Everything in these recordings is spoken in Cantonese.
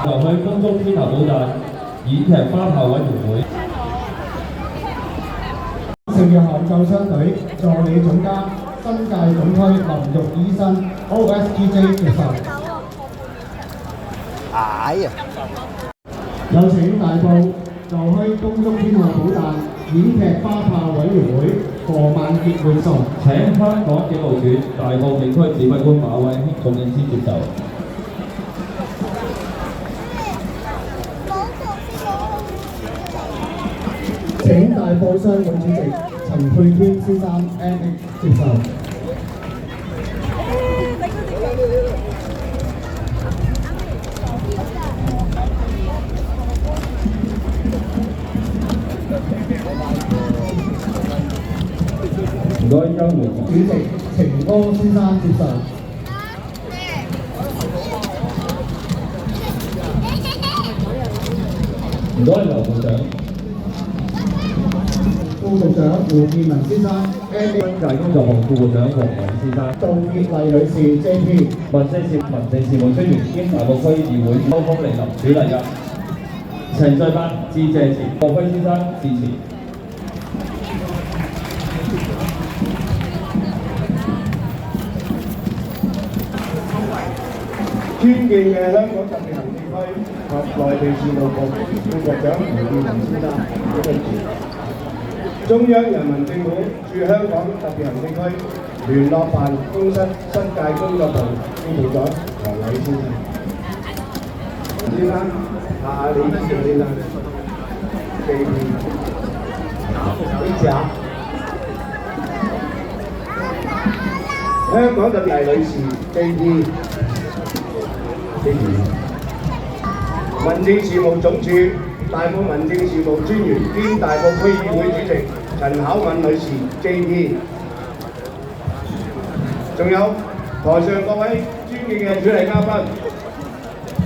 由去公眾天后寶誕演劇花炮委員會。聖約翰救傷隊助理總監新界總區林玉醫生 OSGJ 接受。哎呀！有請大埔就區公眾天后寶誕演劇花炮委員會何萬傑會送。請香港警務處大埔警區指揮官馬偉興總警司接受。請大埔商會主席陳佩娟先生 Andy 接受。唔該，交換主席程哥先生接受。唔該，劉部長。副局長胡建文先生 Andy。新界工作部副局長黃偉先生。杜傑麗女士 JP。民政事務專員兼大埔區議會高峰莅臨主禮嘅程序辦致謝詞，郭輝先生致辭。尊敬嘅香港特別行政區及內地事務局副局長胡建文先生，中央人民政府駐香港特別行政區聯絡辦公室新界工作部副部長黃偉先生，先生，李志先生，李甲，香港特別女士 JP。民政事務總署大埔民政事務專員兼大埔區議會主席陳巧敏女士 JP， 仲有台上各位尊敬嘅主禮嘉賓，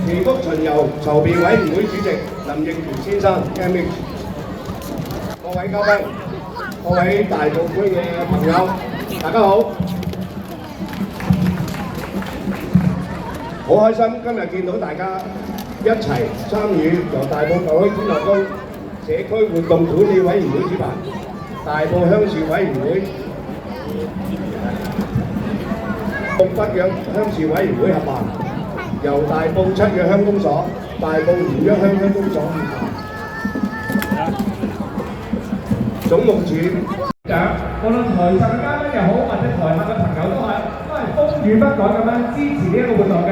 祈福巡遊籌備委員會主席林應權先生 MH， 各位嘉賓，各位大埔區嘅朋友，大家好。好開心今日見到大家一齊參與由大埔舊區天後宮社區活動管理委員會主辦、大埔鄉事委員會、北約鄉事委員會合辦，由大埔七約鄉公所、大埔連約鄉公所協辦。總務處長，無論台上嘅嘉賓又好，或者台下嘅朋友都係風雨不改咁樣支持呢一個活動嘅。